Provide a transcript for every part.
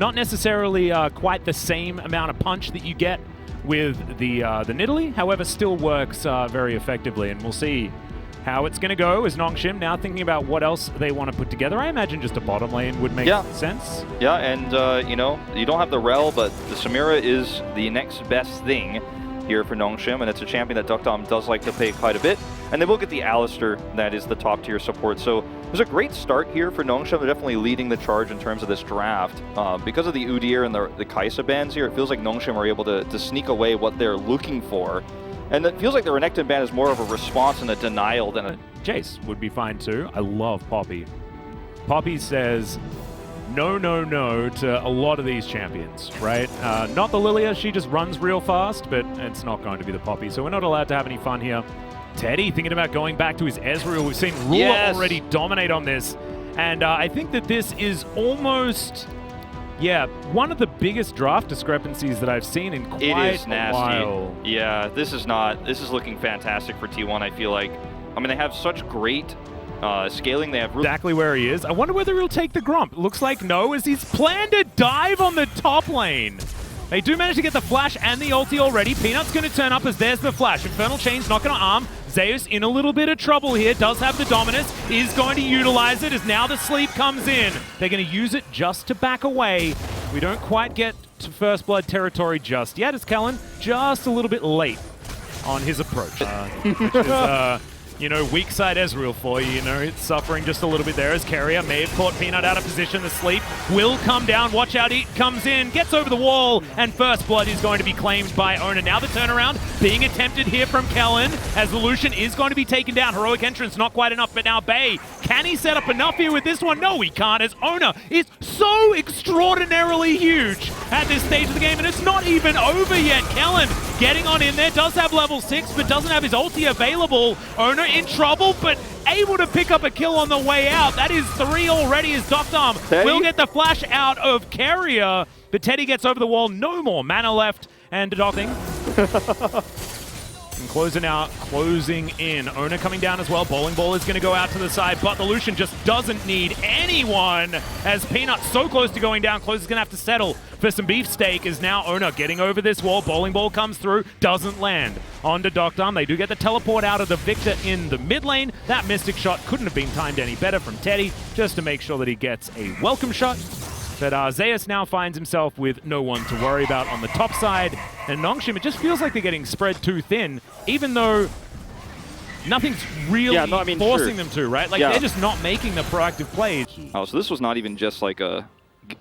Not necessarily quite the same amount of punch that you get with the Nidalee, however, still works very effectively, and we'll see how it's going to go as Nongshim now thinking about what else they want to put together. I imagine just a bottom lane would make sense. Yeah, and you know, you don't have the Rel, but the Samira is the next best thing here for Nongshim, and it's a champion that Duckdom does like to play quite a bit. And they will get the Alistar, that is the top tier support. So there's a great start here for Nongshim. They're definitely leading the charge in terms of this draft. Because of the Udyr and the Kai'Sa bans here, it feels like Nongshim are able to sneak away what they're looking for. And it feels like the Renekton ban is more of a response and a denial than a... Jace would be fine too. I love Poppy. Poppy says no, no, no to a lot of these champions, right? Not the Lilia, she just runs real fast, but it's not going to be the Poppy, so we're not allowed to have any fun here. Teddy thinking about going back to his Ezreal. We've seen Rula already dominate on this, and I think that this is almost... yeah, one of the biggest draft discrepancies that I've seen in quite a while. Yeah, this is looking fantastic for T1, I feel like. I mean, they have such great scaling. They have exactly where he is. I wonder whether he'll take the Grump. Looks like no, as he's planned a dive on the top lane. They do manage to get the flash and the ulti already. Peanut's going to turn up as there's the flash. Infernal Chain's not going to arm. Zeus in a little bit of trouble here. Does have the Dominus. Is going to utilize it as now the sleep comes in. They're going to use it just to back away. We don't quite get to First Blood territory just yet, as Kellen just a little bit late on his approach. Which is, you know, weak side Ezreal for you, you know, it's suffering just a little bit there as Carrier may have caught Peanut out of position. The sleep will come down. Watch out, he comes in, gets over the wall, and First Blood is going to be claimed by Oner. Now the turnaround being attempted here from Kellen as the Lucian is going to be taken down. Heroic entrance, not quite enough, but now Bay, can he set up enough here with this one? No, he can't, as Oner is so extraordinarily huge at this stage of the game, and it's not even over yet. Kellen getting on in there, does have level 6, but doesn't have his ulti available. Oner in trouble, but able to pick up a kill on the way out. That is 3 already as Duckdom will get the flash out of Carrier, but Teddy gets over the wall. No more mana left, and Docking. And closing out, closing in. Oner coming down as well. Bowling Ball is going to go out to the side, but the Lucian just doesn't need anyone as Peanut so close to going down. Close is going to have to settle for some beefsteak as now Oner getting over this wall. Bowling Ball comes through, doesn't land. On to Duckdom. They do get the teleport out of the Victor in the mid lane. That Mystic shot couldn't have been timed any better from Teddy, just to make sure that he gets a welcome shot. But Zeus now finds himself with no one to worry about on the top side. And Nongshim, it just feels like they're getting spread too thin, even though nothing's really forcing them to, right? Like, they're just not making the proactive plays. Oh, so this was not even just like a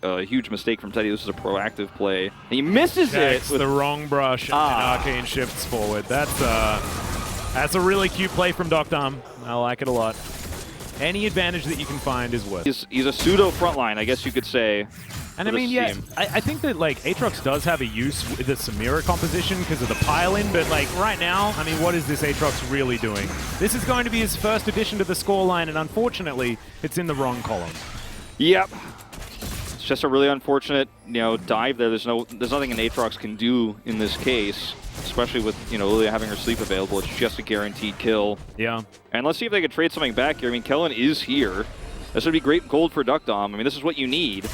huge mistake from Teddy. This is a proactive play. And he misses it with the wrong brush, and Arcane shifts forward. That's a really cute play from Duckdom. I like it a lot. Any advantage that you can find is worth. He's a pseudo frontline, I guess you could say. And I mean, yeah, I think that like Aatrox does have a use with the Samira composition because of the pile-in, but like right now, I mean, what is this Aatrox really doing? This is going to be his first addition to the scoreline, and unfortunately, it's in the wrong column. Yep. It's just a really unfortunate, you know, dive there. There's nothing an Aatrox can do in this case, especially with, you know, Lilia having her sleep available. It's just a guaranteed kill. Yeah. And let's see if they could trade something back here. I mean, Kellen is here. This would be great gold for Duckdom. I mean, this is what you need.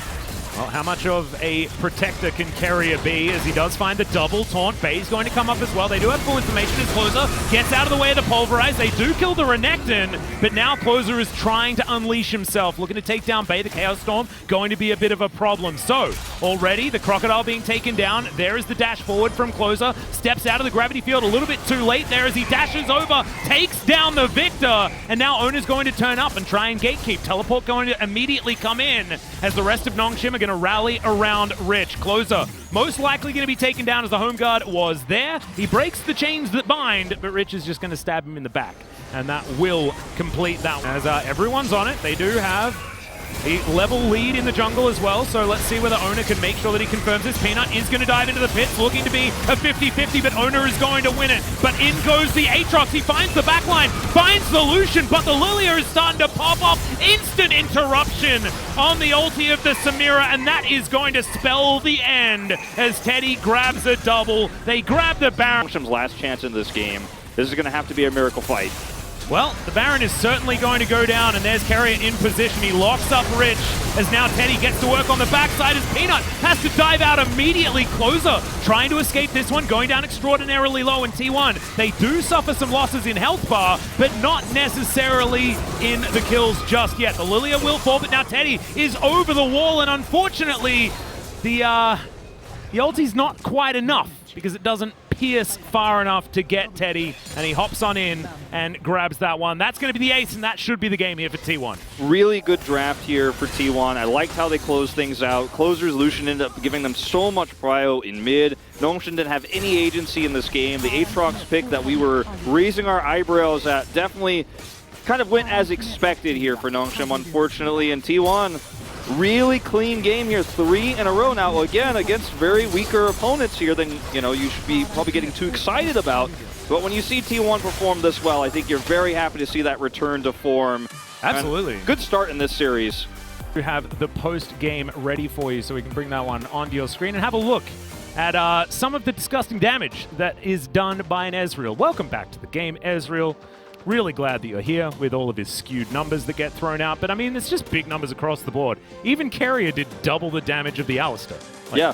Well, how much of a protector can Carrier be as he does find the double taunt? Bay's going to come up as well. They do have full information as Closer gets out of the way of the Pulverize. They do kill the Renekton, but now Closer is trying to unleash himself, looking to take down Bay. The Chaos Storm going to be a bit of a problem. So, already the Crocodile being taken down. There is the dash forward from Closer. Steps out of the gravity field a little bit too late there as he dashes over, takes down the Victor, and now Oner's going to turn up and try and gatekeep. Teleport going to immediately come in as the rest of Nongshim are going to rally around Rich. Closer most likely going to be taken down as the home guard was there. He breaks the chains that bind, but Rich is just going to stab him in the back. And that will complete that one. As everyone's on it, they do have a level lead in the jungle as well, so let's see whether Oner can make sure that he confirms this. Peanut is going to dive into the pits, looking to be a 50-50, but Oner is going to win it. But in goes the Aatrox. He finds the backline, finds the Lucian, but the Lilia is starting to pop off. Instant interruption on the ulti of the Samira, and that is going to spell the end as Teddy grabs a double. They grab the Baron. Nongshim's last chance in this game. This is going to have to be a miracle fight. Well, the Baron is certainly going to go down, and there's Carrier in position. He locks up Rich, as now Teddy gets to work on the backside as Peanut has to dive out immediately. Closer trying to escape this one, going down extraordinarily low in T1. They do suffer some losses in health bar, but not necessarily in the kills just yet. The Lilia will fall, but now Teddy is over the wall, and unfortunately, the ulti's not quite enough because it doesn't pierce far enough to get Teddy, and he hops on in and grabs that one. That's going to be the ace, and that should be the game here for T1. Really good draft here for T1. I liked how they closed things out. Closers Lucian ended up giving them so much prio in mid. Nongshin didn't have any agency in this game. The Aatrox pick that we were raising our eyebrows at definitely kind of went as expected here for Nongshin, unfortunately, and T1 really clean game here, 3 in a row now, again against very weaker opponents here than you should be probably getting too excited about. But when you see T1 perform this well, I think you're very happy to see that return to form. Absolutely. And good start in this series. We have the post game ready for you, so we can bring that one onto your screen and have a look at some of the disgusting damage that is done by an Ezreal. Welcome back to the game, Ezreal. Really glad that you're here with all of his skewed numbers that get thrown out. But I mean, it's just big numbers across the board. Even Carrier did double the damage of the Alistar. Yeah.